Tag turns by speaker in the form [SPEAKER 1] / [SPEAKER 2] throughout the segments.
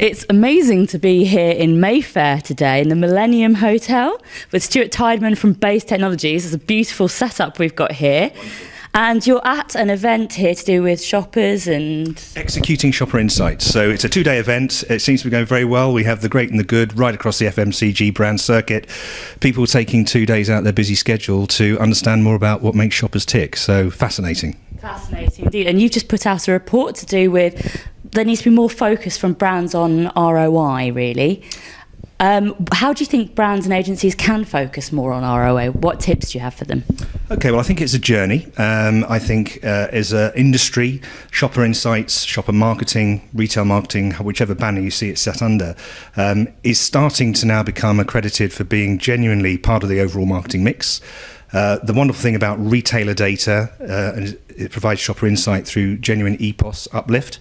[SPEAKER 1] It's amazing to be here in Mayfair today in the Millennium Hotel with Stuart Tiedman from Base Technologies. It's a beautiful setup we've got here. And you're at an event here to do with shoppers and...
[SPEAKER 2] Executing shopper insights. So it's a 2-day event. It seems to be going very well. We have the great and the good right across the FMCG brand circuit. People taking 2 days out of their busy schedule to understand more about what makes shoppers tick. So fascinating.
[SPEAKER 1] Fascinating indeed. And you've just put out a report to do with... There needs to be more focus from brands on ROI, really. How do you think brands and agencies can focus more on ROI? What tips do you have for them?
[SPEAKER 2] Okay, well, I think it's a journey. I think as an industry, shopper insights, shopper marketing, retail marketing, whichever banner you see it set under, is starting to now become accredited for being genuinely part of the overall marketing mix. The wonderful thing about retailer data, it provides shopper insight through genuine EPOS uplift.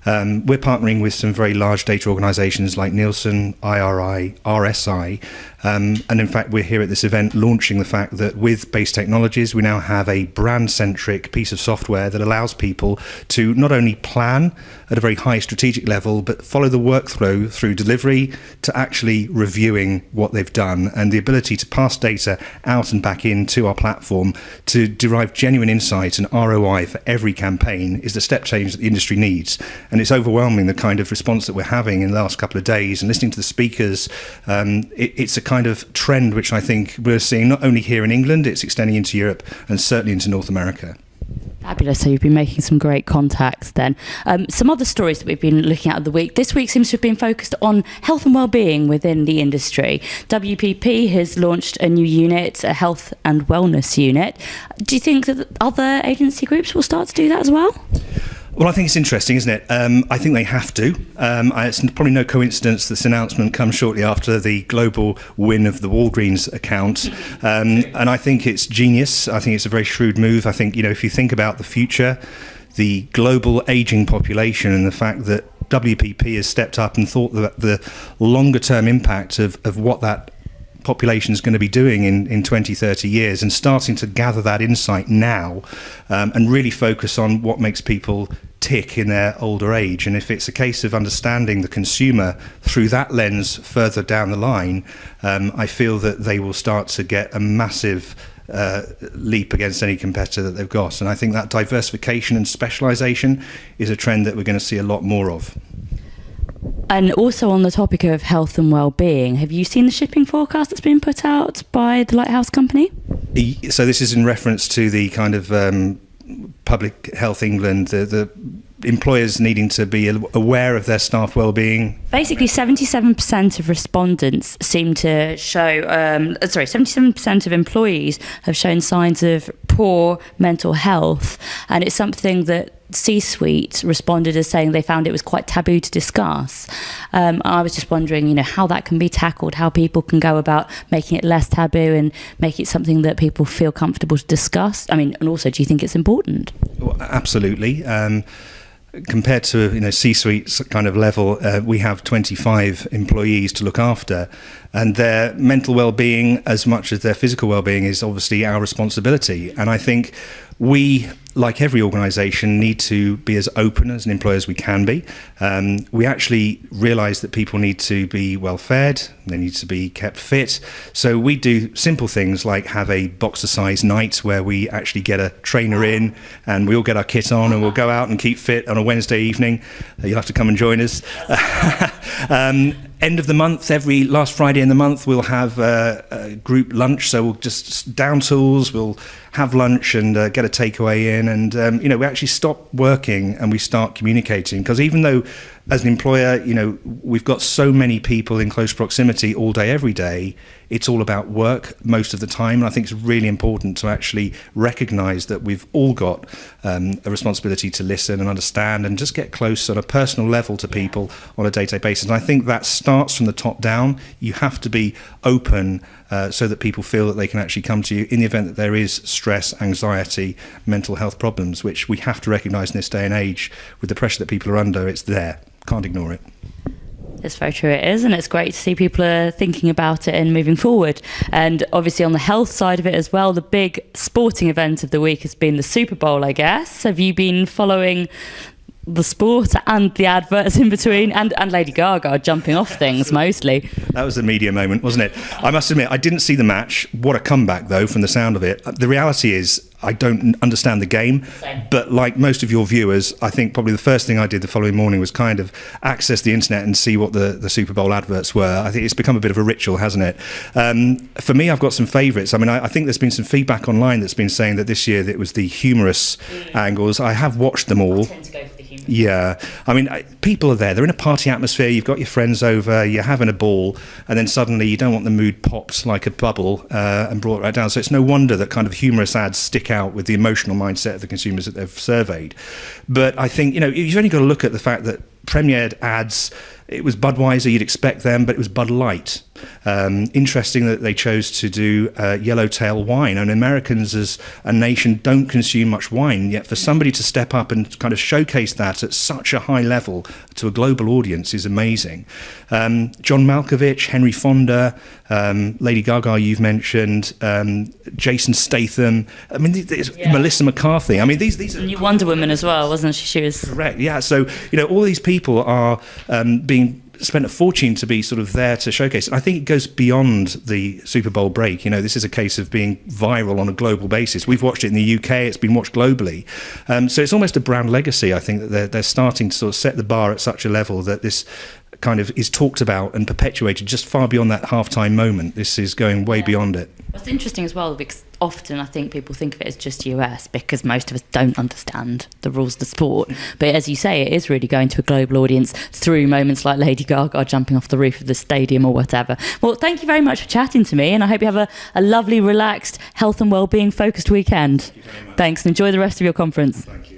[SPEAKER 2] We're partnering with some very large data organisations like Nielsen, IRI, RSI, and in fact we're here at this event launching the fact that with Base Technologies we now have a brand-centric piece of software that allows people to not only plan at a very high strategic level but follow the workflow through delivery to actually reviewing what they've done, and the ability to pass data out and back into our platform to derive genuine insight and ROI for every campaign is the step change that the industry needs. And it's overwhelming the kind of response that we're having in the last couple of days, and listening to the speakers. It's a kind of trend which I think we're seeing not only here in England, it's extending into Europe and certainly into North America.
[SPEAKER 1] Fabulous. So you've been making some great contacts then. Some other stories that we've been looking at the week. This week seems to have been focused on health and well-being within the industry. WPP has launched a new unit, a health and wellness unit. Do you think that other agency groups will start to do that as well?
[SPEAKER 2] Well, I think it's interesting, isn't it? I think they have to. It's probably no coincidence this announcement comes shortly after the global win of the Walgreens account. And I think it's genius. I think it's a very shrewd move. I think, if you think about the future, the global ageing population and the fact that WPP has stepped up and thought that the longer term impact of what that population is going to be doing in 20, 30 years, and starting to gather that insight now and really focus on what makes people tick in their older age. And if it's a case of understanding the consumer through that lens further down the line, I feel that they will start to get a massive leap against any competitor that they've got. And I think that diversification and specialisation is a trend that we're going to see a lot more of.
[SPEAKER 1] And also on the topic of health and well-being, have you seen the shipping forecast that's been put out by the Lighthouse Company?
[SPEAKER 2] So this is in reference to the kind of Public Health England, the employers needing to be aware of their staff well-being.
[SPEAKER 1] Basically, 77% of respondents seem to show, 77% of employees have shown signs of poor mental health, and it's something that C-suite responded as saying they found it was quite taboo to discuss. I was just wondering, how that can be tackled, how people can go about making it less taboo and make it something that people feel comfortable to discuss. And also, do you think it's important?
[SPEAKER 2] Well, absolutely. Compared to C-suite kind of level, we have 25 employees to look after, and their mental well-being as much as their physical well-being is obviously our responsibility. And I think we, like every organisation, need to be as open as an employer as we can be. We actually realise that people need to be well fed, they need to be kept fit. So we do simple things like have a boxer-size night where we actually get a trainer in and we all get our kit on and we'll go out and keep fit on a Wednesday evening. You'll have to come and join us. End of the month, every last Friday in the month, we'll have a group lunch. So we'll just down tools, we'll have lunch and get a takeaway in, and we actually stop working and we start communicating, because even though as an employer, we've got so many people in close proximity all day, every day, it's all about work most of the time. And I think it's really important to actually recognise that we've all got a responsibility to listen and understand and just get close on a personal level to people on a day-to-day basis. And I think that starts from the top down. You have to be open so that people feel that they can actually come to you in the event that there is stress, anxiety, mental health problems, which we have to recognise in this day and age with the pressure that people are under. It's there. Can't ignore it.
[SPEAKER 1] It's very true, it is, and it's great to see people are thinking about it and moving forward. And obviously on the health side of it as well, the big sporting event of the week has been the Superbowl, I guess. Have you been following the sport and the adverts in between, and Lady Gaga jumping off things mostly.
[SPEAKER 2] That was a media moment, wasn't it? I must admit, I didn't see the match. What a comeback, though, from the sound of it. The reality is, I don't understand the game, but like most of your viewers, I think probably the first thing I did the following morning was kind of access the internet and see what the Super Bowl adverts were. I think it's become a bit of a ritual, hasn't it? For me, I've got some favourites. I mean, I think there's been some feedback online that's been saying that this year that it was the humorous angles. I have watched them all.
[SPEAKER 1] I tend to go for the humor.
[SPEAKER 2] Yeah, I mean, people are there. They're in a party atmosphere. You've got your friends over. You're having a ball, and then suddenly you don't want the mood popped like a bubble and brought right down. So it's no wonder that kind of humorous ads stick out with the emotional mindset of the consumers that they've surveyed. But I think, you've only got to look at the fact that premiered ads, it was Budweiser, you'd expect them, but it was Bud Light. Interesting that they chose to do yellowtail wine, and Americans as a nation don't consume much wine, yet for somebody to step up and kind of showcase that at such a high level to a global audience is amazing. John Malkovich, Henry Fonda, Lady Gaga you've mentioned, Jason Statham, I mean, Melissa McCarthy, I mean these are...
[SPEAKER 1] New Wonder Woman as well, wasn't she? She was...
[SPEAKER 2] Correct, yeah, so all these people are being spent a fortune to be sort of there to showcase. And I think it goes beyond the Super Bowl break. This is a case of being viral on a global basis. We've watched it in the UK, it's been watched globally. So it's almost a brand legacy, I think, that they're starting to sort of set the bar at such a level that this kind of is talked about and perpetuated just far beyond that halftime moment. This is going way beyond it.
[SPEAKER 1] What's interesting as well, because often I think people think of it as just US because most of us don't understand the rules of the sport. But as you say, it is really going to a global audience through moments like Lady Gaga jumping off the roof of the stadium or whatever. Well, thank you very much for chatting to me, and I hope you have a lovely, relaxed, health and well-being focused weekend.
[SPEAKER 2] Thank you very much.
[SPEAKER 1] Thanks, and enjoy the rest of your conference.
[SPEAKER 2] Thank you.